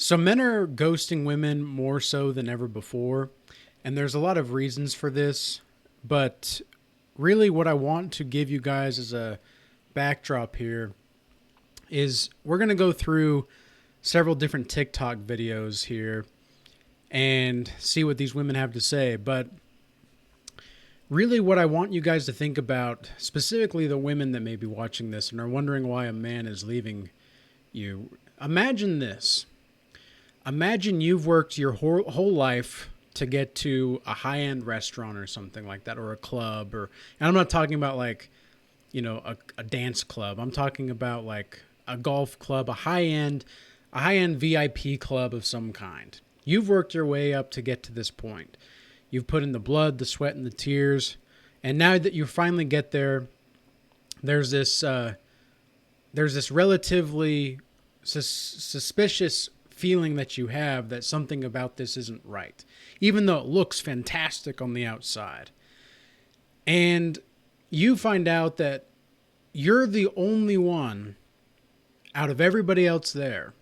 So men are ghosting women more so than ever before, and there's a lot of reasons for this, but really what I want to give you guys as a backdrop here is we're going to go through several different TikTok videos here and see what these women have to say, but really what I want you guys to think about, specifically the women that may be watching this and are wondering why a man is leaving you. Imagine this. Imagine you've worked your whole life to get to a high-end restaurant or something like that, or a club, or and I'm not talking about like, a dance club. I'm talking about like a golf club, a high-end VIP club of some kind. You've worked your way up to get to this point. You've put in the blood, the sweat, and the tears, and now that you finally get there, there's this relatively suspicious feeling that you have that something about this isn't right, even though it looks fantastic on the outside. And you find out that you're the only one out of everybody else there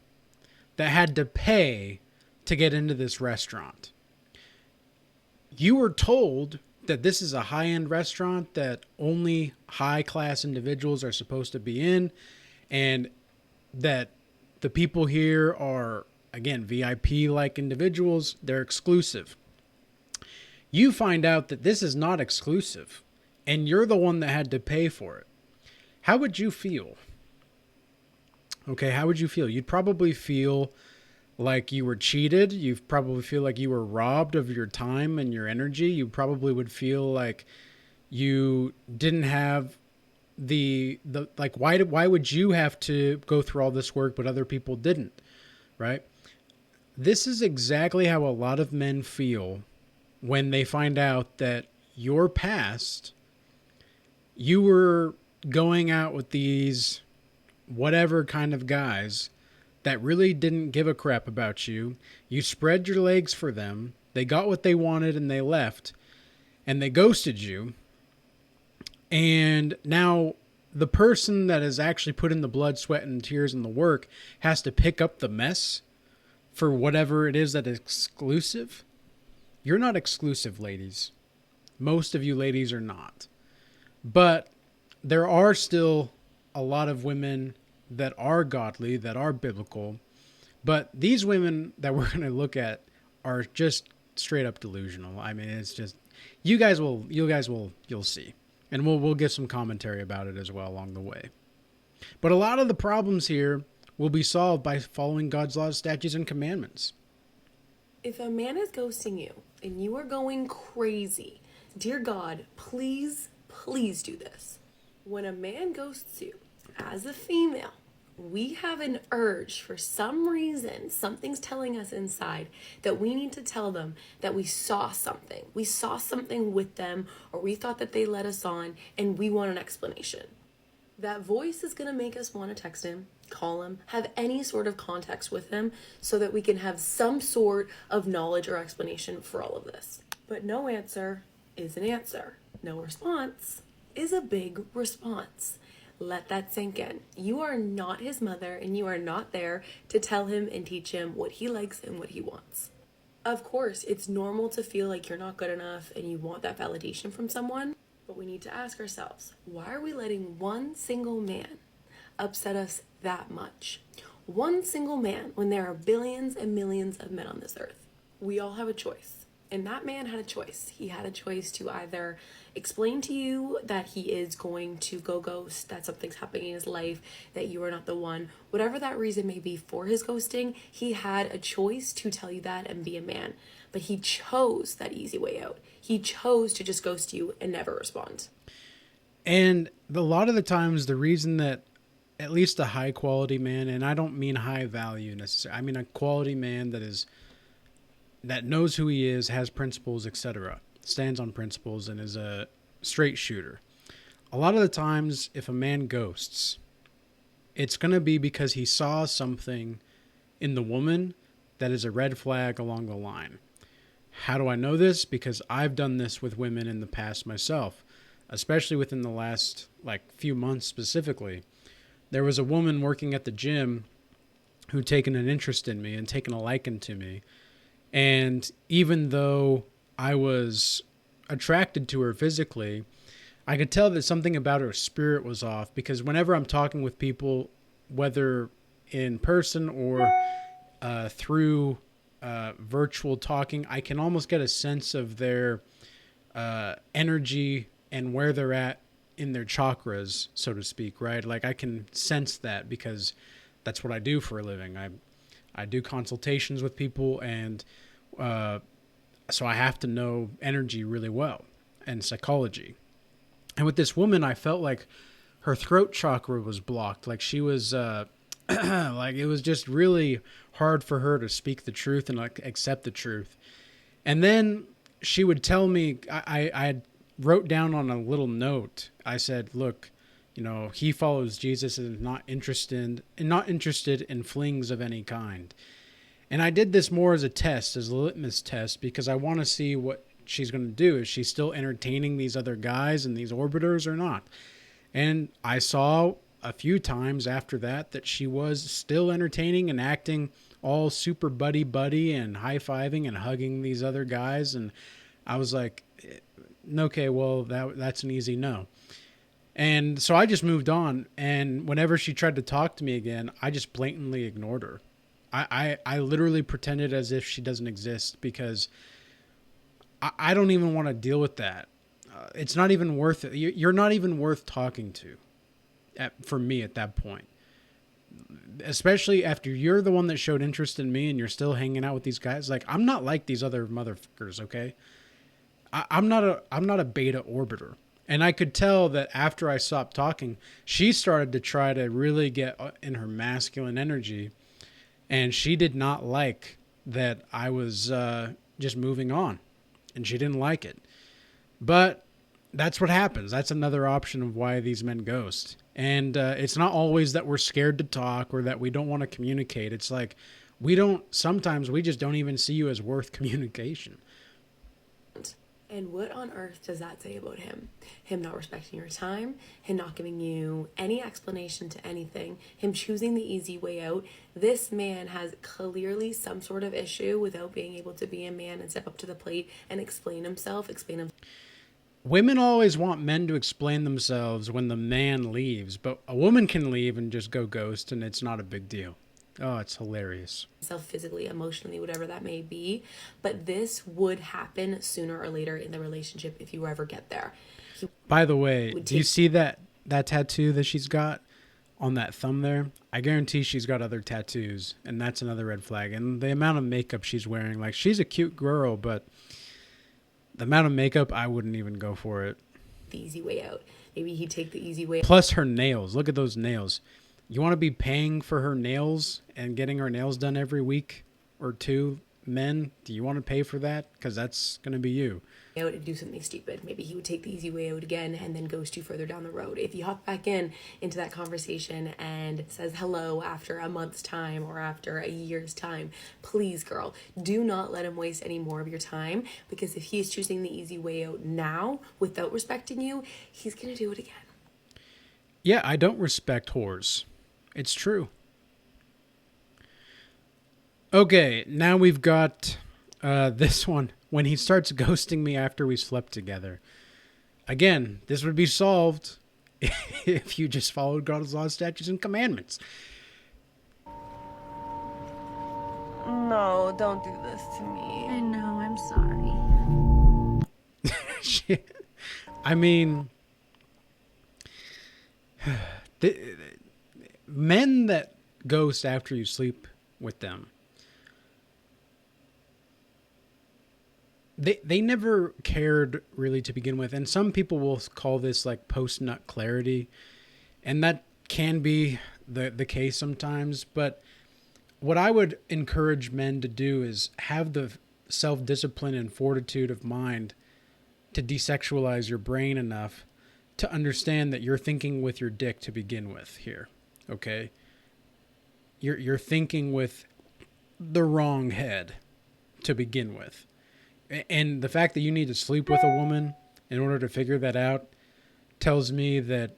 that had to pay to get into this restaurant. You were told that this is a high end restaurant that only high class individuals are supposed to be in, and that the people here are, again, VIP like individuals. They're exclusive. You find out that this is not exclusive, and you're the one that had to pay for it. How would you feel? Okay, how would you feel? You'd probably feel like you were cheated. You probably feel like you were robbed of your time and your energy. You probably would feel like you didn't have the like, why would you have to go through all this work but other people didn't, right? This is exactly how a lot of men feel when they find out that your past, you were going out with these whatever kind of guys that really didn't give a crap about you. You spread your legs for them. They got what they wanted and they left, and they ghosted you. And now the person that has actually put in the blood, sweat, and tears and the work has to pick up the mess for whatever it is that is exclusive. You're not exclusive, ladies. Most of you ladies are not. But there are still a lot of women that are godly, that are biblical. But these women that we're going to look at are just straight up delusional. I mean, it's just, you'll see. And we'll give some commentary about it as well along the way. But a lot of the problems here will be solved by following God's laws, statutes, and commandments. If a man is ghosting you and you are going crazy, dear God, please, please do this. When a man ghosts you, as a female, we have an urge for some reason, something's telling us inside that we need to tell them that we saw something. We saw something with them, or we thought that they led us on, and we want an explanation. That voice is going to make us want to text him, call him, have any sort of context with him so that we can have some sort of knowledge or explanation for all of this. But no answer is an answer. No response is a big response. Let that sink in. You are not his mother, and you are not there to tell him and teach him what he likes and what he wants. Of course, it's normal to feel like you're not good enough and you want that validation from someone, but we need to ask ourselves, why are we letting one single man upset us that much? One single man when there are billions and millions of men on this earth. We all have a choice. And that man had a choice. He had a choice to either explain to you that he is going to go ghost, that something's happening in his life, that you are not the one. Whatever that reason may be for his ghosting, he had a choice to tell you that and be a man. But he chose that easy way out. He chose to just ghost you and never respond. And a lot of the times, the reason that at least a high quality man, and I don't mean high value necessarily, I mean a quality man that knows who he is, has principles, etc., stands on principles, and is a straight shooter. A lot of the times, if a man ghosts, it's going to be because he saw something in the woman that is a red flag along the line. How do I know this? Because I've done this with women in the past myself, especially within the last few months specifically. There was a woman working at the gym who'd taken an interest in me and taken a liking to me. And even though I was attracted to her physically, I could tell that something about her spirit was off, because whenever I'm talking with people, whether in person or through virtual talking, I can almost get a sense of their energy and where they're at in their chakras, so to speak, right? Like I can sense that because that's what I do for a living. I do consultations with people, and so I have to know energy really well and psychology. And with this woman, I felt like her throat chakra was blocked. Like she was, like it was just really hard for her to speak the truth and like accept the truth. And then she would tell me, I had wrote down on a little note, I said, look, you know, he follows Jesus and not interested in flings of any kind. And I did this more as a test, as a litmus test, because I want to see what she's going to do. Is she still entertaining these other guys and these orbiters or not? And I saw a few times after that she was still entertaining and acting all super buddy and high-fiving and hugging these other guys. And I was like, okay, well, that's an easy no. And so I just moved on. And whenever she tried to talk to me again, I just blatantly ignored her. I literally pretended as if she doesn't exist, because I don't even want to deal with that. It's not even worth it. You're not even worth talking to for me at that point. Especially after you're the one that showed interest in me and you're still hanging out with these guys. Like, I'm not like these other motherfuckers, okay? I'm not a beta orbiter. And I could tell that after I stopped talking, she started to try to really get in her masculine energy. And she did not like that I was just moving on. And she didn't like it. But that's what happens. That's another option of why these men ghost. And it's not always that we're scared to talk or that we don't want to communicate. It's like sometimes we just don't even see you as worth communication. And what on earth does that say about him? Him not respecting your time, him not giving you any explanation to anything, him choosing the easy way out. This man has clearly some sort of issue without being able to be a man and step up to the plate and explain himself. Women always want men to explain themselves when the man leaves, but a woman can leave and just go ghost, and it's not a big deal. Oh, it's hilarious. Physically, emotionally, whatever that may be. But this would happen sooner or later in the relationship if you ever get there. By the way, do you see that tattoo that she's got on that thumb there? I guarantee she's got other tattoos, and that's another red flag. And the amount of makeup she's wearing, like, she's a cute girl, but the amount of makeup, I wouldn't even go for it. The easy way out. Maybe he'd take the easy way out. Plus her nails. Look at those nails. You want to be paying for her nails and getting her nails done every week or two, men? Do you want to pay for that? Because that's going to be you. Out and do something stupid. Maybe he would take the easy way out again and then ghost you further down the road. If you hop back into that conversation and says hello after a month's time or after a year's time, please, girl, do not let him waste any more of your time, because if he's choosing the easy way out now without respecting you, he's going to do it again. Yeah, I don't respect whores. It's true. Okay, now we've got this one. When he starts ghosting me after we slept together. Again, this would be solved if you just followed God's laws, statutes, and commandments. No, don't do this to me. I know, I'm sorry. I mean, men that ghost after you sleep with them, they never cared really to begin with. And some people will call this like post-nut clarity, and that can be the case sometimes. But what I would encourage men to do is have the self-discipline and fortitude of mind to desexualize your brain enough to understand that you're thinking with your dick to begin with here. Okay? You're thinking with the wrong head to begin with. And the fact that you need to sleep with a woman in order to figure that out tells me that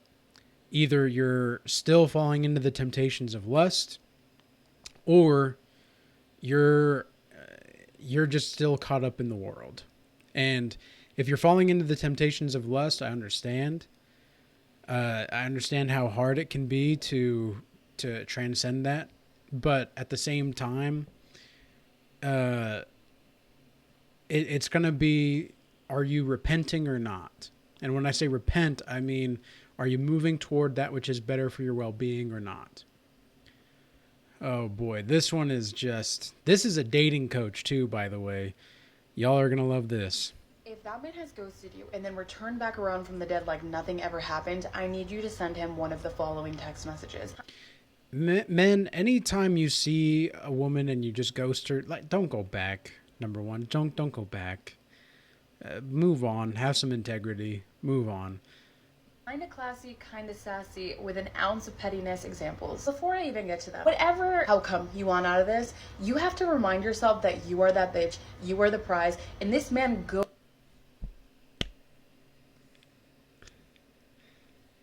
either you're still falling into the temptations of lust, or you're you're just still caught up in the world. And if you're falling into the temptations of lust, I understand. I understand how hard it can be to transcend that, but at the same time, it's gonna be, are you repenting or not? And when I say repent, I mean, are you moving toward that which is better for your well-being or not? Oh boy, this is a dating coach too, by the way. Y'all are gonna love this. If that man has ghosted you and then returned back around from the dead like nothing ever happened, I need you to send him one of the following text messages. Men, anytime you see a woman and you just ghost her, like, don't go back. Number one, don't go back. Move on. Have some integrity. Move on. Kinda classy, kinda sassy, with an ounce of pettiness examples. Before I even get to that, whatever outcome you want out of this, you have to remind yourself that you are that bitch, you are the prize, and this man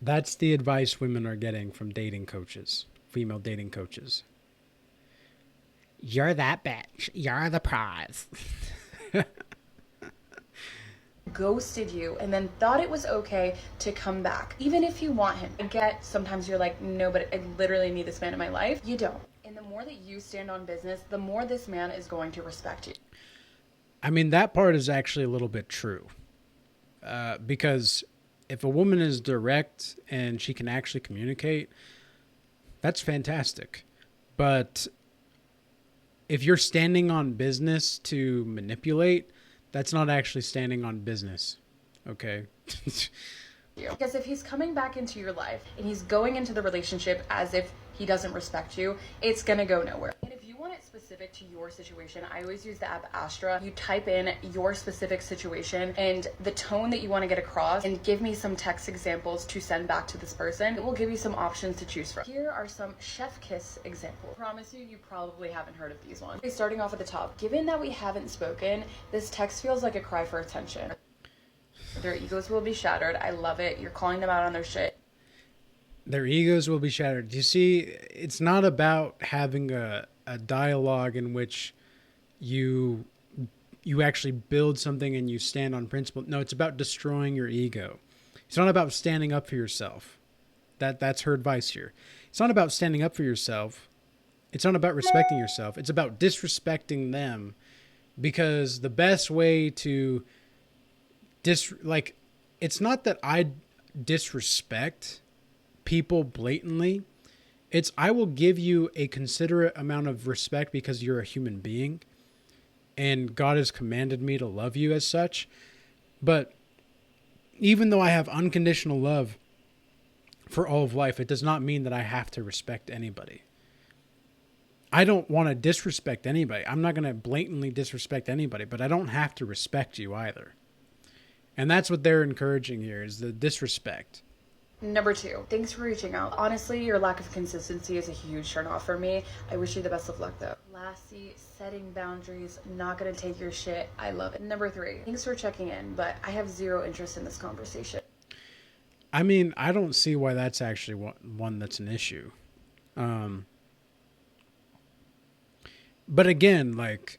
That's the advice women are getting from dating coaches, female dating coaches. You're that bitch. You're the prize. ghosted you and then thought it was okay to come back, even if you want him. I get sometimes you're like, no, but I literally need this man in my life. You don't. And the more that you stand on business, the more this man is going to respect you. I mean, that part is actually a little bit true. Because if a woman is direct and she can actually communicate, that's fantastic. But if you're standing on business to manipulate, that's not actually standing on business. Okay? Because if he's coming back into your life and he's going into the relationship as if he doesn't respect you, it's gonna go nowhere. And if you want it specific to your situation, I always use the app Astra. You type in your specific situation and the tone that you want to get across and give me some text examples to send back to this person. It will give you some options to choose from. Here are some chef kiss examples. I promise you probably haven't heard of these ones. Okay, starting off at the top, given that we haven't spoken, this text feels like a cry for attention. Their egos will be shattered. I love it. You're calling them out on their shit. Their egos will be shattered. You see, it's not about having a dialogue in which you actually build something and you stand on principle. No, it's about destroying your ego. It's not about standing up for yourself. That's her advice here. It's not about standing up for yourself. It's not about respecting yourself. It's about disrespecting them, because the best way to it's not that I disrespect people blatantly. It's, I will give you a considerate amount of respect because you're a human being and God has commanded me to love you as such. But even though I have unconditional love for all of life, it does not mean that I have to respect anybody. I don't want to disrespect anybody. I'm not going to blatantly disrespect anybody, but I don't have to respect you either. And that's what they're encouraging here, is the disrespect. Number 2, thanks for reaching out. Honestly, your lack of consistency is a huge turnoff for me. I wish you the best of luck though. Classy, setting boundaries, not gonna take your shit. I love it. Number 3, thanks for checking in, but I have zero interest in this conversation. I mean, I don't see why that's actually one that's an issue. But again, like,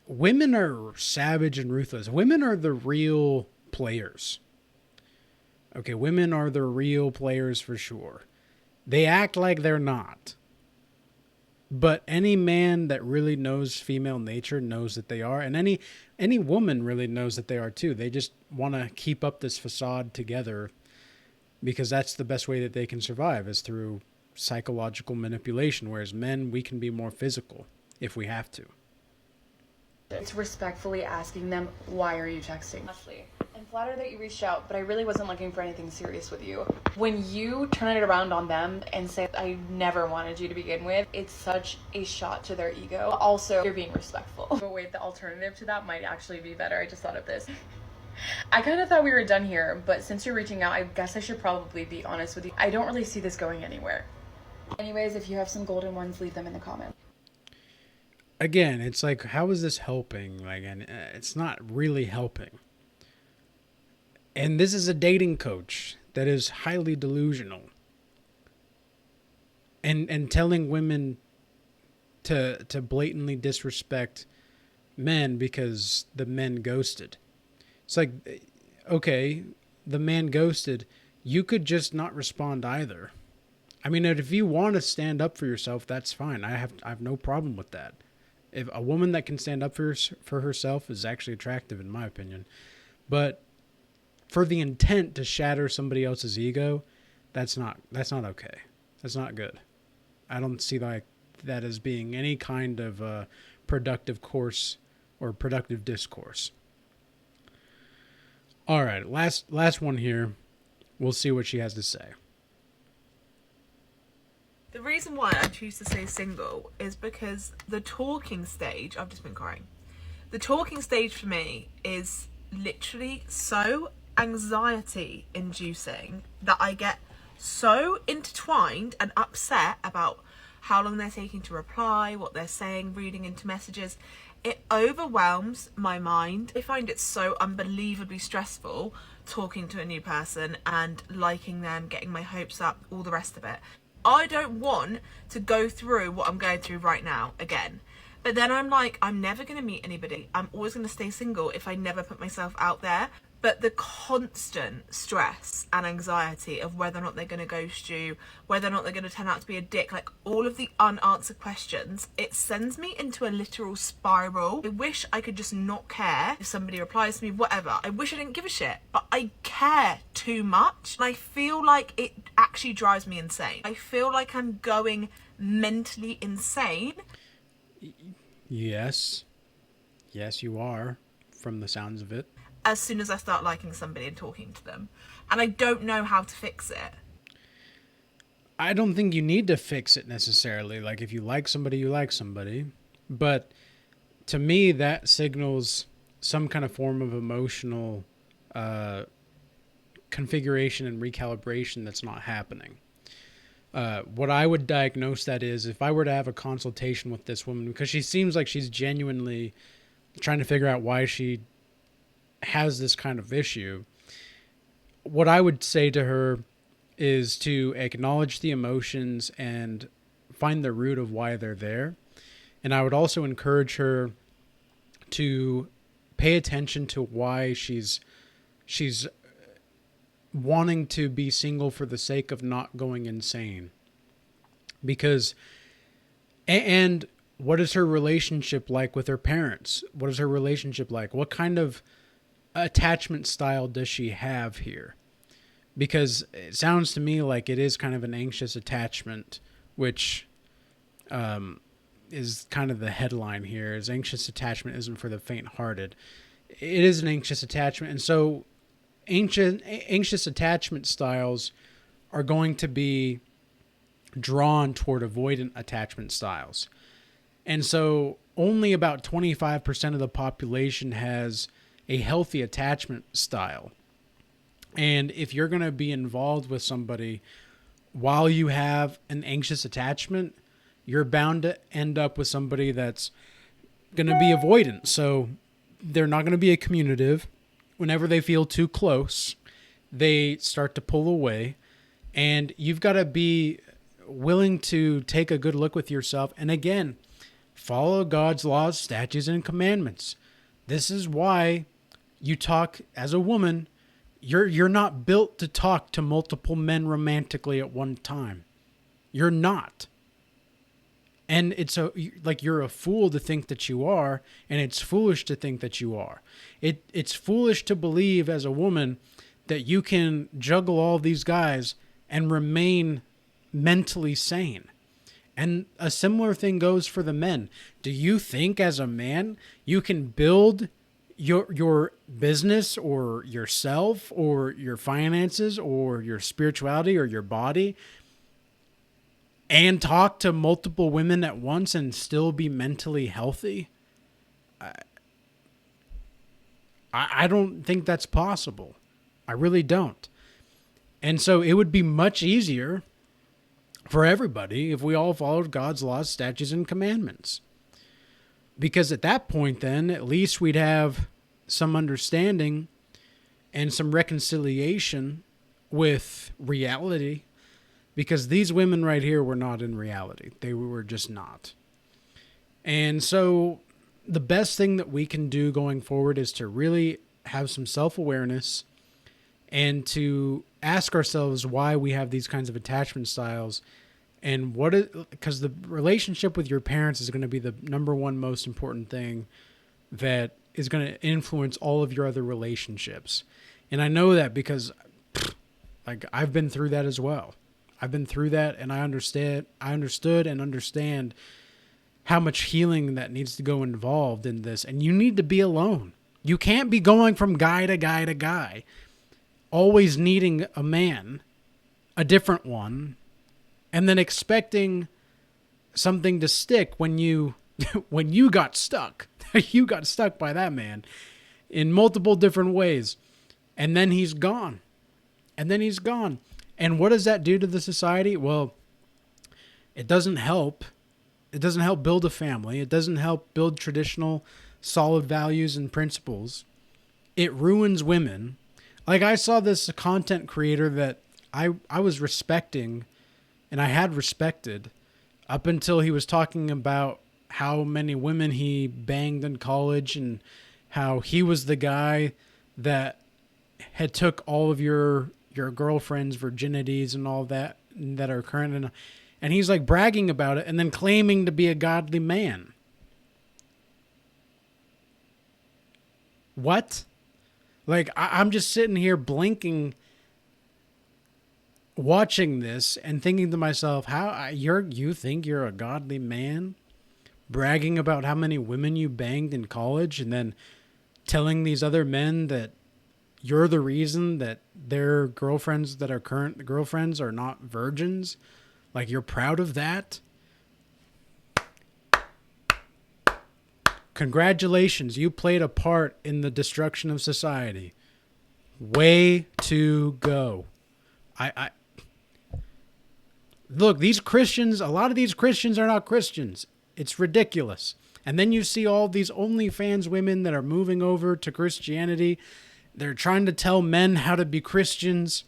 women are savage and ruthless. Women are the real players. Okay, women are the real players for sure. They act like they're not. But any man that really knows female nature knows that they are. And any woman really knows that they are too. They just want to keep up this facade together because that's the best way that they can survive, is through psychological manipulation. Whereas men, we can be more physical if we have to. It's respectfully asking them, why are you texting? Ashley, I'm flattered that you reached out, but I really wasn't looking for anything serious with you. When you turn it around on them and say, I never wanted you to begin with, it's such a shot to their ego. Also, you're being respectful. But wait, the alternative to that might actually be better. I just thought of this. I kind of thought we were done here, but since you're reaching out, I guess I should probably be honest with you. I don't really see this going anywhere. Anyways, if you have some golden ones, leave them in the comments. Again, it's like, how is this helping? Like, and it's not really helping. And this is a dating coach that is highly delusional and telling women to blatantly disrespect men because the men ghosted. It's like, okay, the man ghosted. You could just not respond either. I mean, if you want to stand up for yourself, that's fine. I have no problem with that. If a woman that can stand up for herself is actually attractive, in my opinion. But for the intent to shatter somebody else's ego, that's not okay. That's not good. I don't see like that as being any kind of productive course or productive discourse. All right, last one here. We'll see what she has to say. The reason why I choose to stay single is because the talking stage, I've just been crying. The talking stage for me is literally so anxiety inducing that I get so intertwined and upset about how long they're taking to reply, what they're saying, reading into messages. It overwhelms my mind. I find it so unbelievably stressful talking to a new person and liking them, getting my hopes up, all the rest of it. I don't want to go through what I'm going through right now again. But then I'm like, I'm never going to meet anybody. I'm always going to stay single if I never put myself out there. But the constant stress and anxiety of whether or not they're going to ghost you, whether or not they're going to turn out to be a dick, like all of the unanswered questions, it sends me into a literal spiral. I wish I could just not care if somebody replies to me, whatever. I wish I didn't give a shit, but I care too much. And I feel like it actually drives me insane. I feel like I'm going mentally insane. Yes. Yes, you are, from the sounds of it. As soon as I start liking somebody and talking to them. And I don't know how to fix it. I don't think you need to fix it necessarily. Like, if you like somebody, you like somebody. But to me, that signals some kind of form of emotional configuration and recalibration that's not happening. What I would diagnose that is, if I were to have a consultation with this woman, because she seems like she's genuinely trying to figure out why she has this kind of issue, what I would say to her is to acknowledge the emotions and find the root of why they're there. And I would also encourage her to pay attention to why she's wanting to be single for the sake of not going insane. Because, and what is her relationship like with her parents? What is her relationship like? What kind of attachment style does she have here? Because it sounds to me like it is kind of an anxious attachment, which is kind of the headline here, is anxious attachment isn't for the faint-hearted. It is an anxious attachment. And so anxious attachment styles are going to be drawn toward avoidant attachment styles. And so only about 25% of the population has a healthy attachment style. And if you're going to be involved with somebody while you have an anxious attachment, you're bound to end up with somebody that's going to be avoidant. So they're not going to be a communicative. Whenever they feel too close, they start to pull away. And you've got to be willing to take a good look with yourself. And again, follow God's laws, statutes, and commandments. This is why you talk as a woman. You're not built to talk to multiple men romantically at one time. You're not. And you're a fool to think that you are, and it's foolish to think that you are. It's foolish to believe as a woman that you can juggle all these guys and remain mentally sane. And a similar thing goes for the men. Do you think as a man you can build your business or yourself or your finances or your spirituality or your body and talk to multiple women at once and still be mentally healthy? I don't think that's possible. I really don't. And so it would be much easier for everybody if we all followed God's laws, statutes, and commandments. Because at that point, then, at least we'd have some understanding and some reconciliation with reality. Because these women right here were not in reality. They were just not. And so the best thing that we can do going forward is to really have some self-awareness and to ask ourselves why we have these kinds of attachment styles, and because the relationship with your parents is going to be the number one most important thing that is going to influence all of your other relationships. And I know that because like I've been through that as well. I've been through that, and I understood and understand how much healing that needs to go involved in this. And you need to be alone. You can't be going from guy to guy to guy, always needing a man, a different one, and then expecting something to stick when you when you got stuck. You got stuck by that man in multiple different ways. And then he's gone. And what does that do to the society? Well, it doesn't help. It doesn't help build a family. It doesn't help build traditional solid values and principles. It ruins women. Like, I saw this content creator that I was respecting, and I had respected up until he was talking about how many women he banged in college and how he was the guy that had took all of your girlfriend's virginities and all that are current. And he's like bragging about it and then claiming to be a godly man. What? Like, I'm just sitting here blinking, watching this and thinking to myself, you think you're a godly man? Bragging about how many women you banged in college and then telling these other men that you're the reason that their girlfriends that are current girlfriends are not virgins? Like, you're proud of that? Congratulations, you played a part in the destruction of society. Way to go. Look, these Christians, a lot of these Christians are not Christians. It's ridiculous. And then you see all these OnlyFans women that are moving over to Christianity. They're trying to tell men how to be Christians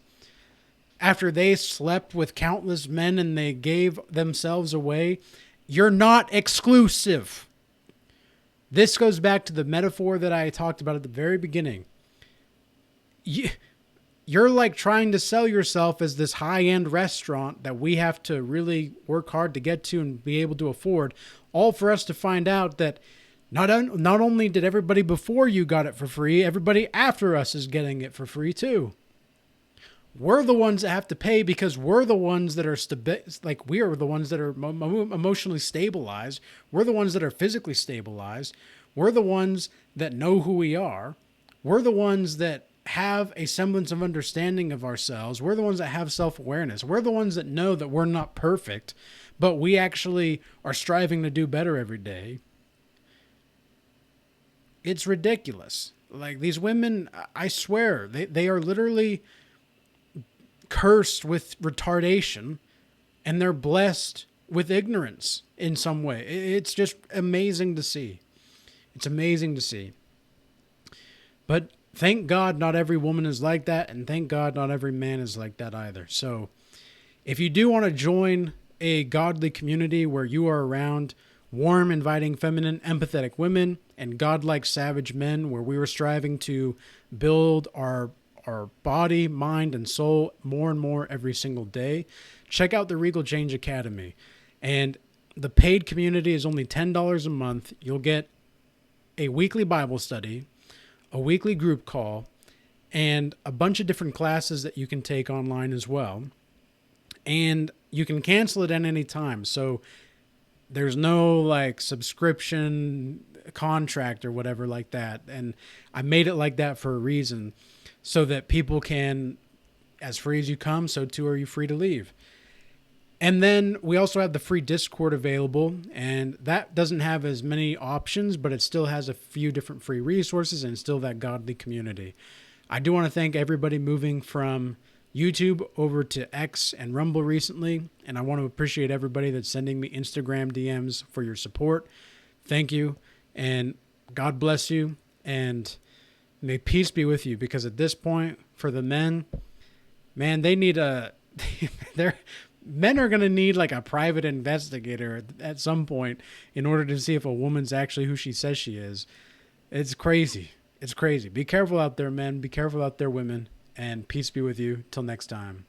after they slept with countless men and they gave themselves away. You're not exclusive. This goes back to the metaphor that I talked about at the very beginning. You're like trying to sell yourself as this high-end restaurant that we have to really work hard to get to and be able to afford, all for us to find out that not only did everybody before you got it for free, everybody after us is getting it for free too. We're the ones that have to pay because we're the ones that are we are the ones that are emotionally stabilized. We're the ones that are physically stabilized. We're the ones that know who we are. We're the ones that have a semblance of understanding of ourselves. We're the ones that have self-awareness. We're the ones that know that we're not perfect, but we actually are striving to do better every day. It's ridiculous. Like, these women, I swear, they are literally cursed with retardation and they're blessed with ignorance in some way. It's just amazing to see. It's amazing to see. But thank God not every woman is like that, and thank God not every man is like that either. So if you do want to join a godly community where you are around warm, inviting, feminine, empathetic women and godlike, savage men, where we were striving to build our body, mind, and soul more and more every single day, check out the Regal Change Academy. And the paid community is only $10 a month. You'll get a weekly Bible study, a weekly group call, and a bunch of different classes that you can take online as well. And you can cancel it at any time. So there's no like subscription contract or whatever like that. And I made it like that for a reason, so that people can, as free as you come, so too are you free to leave. And then we also have the free Discord available, and that doesn't have as many options, but it still has a few different free resources and still that godly community. I do want to thank everybody moving from YouTube over to X and Rumble recently, and I want to appreciate everybody that's sending me Instagram DMs for your support. Thank you, and God bless you, and may peace be with you, because at this point, for the men, man, they need men are going to need like a private investigator at some point in order to see if a woman's actually who she says she is. It's crazy. It's crazy. Be careful out there, men. Be careful out there, women. And peace be with you. Till next time.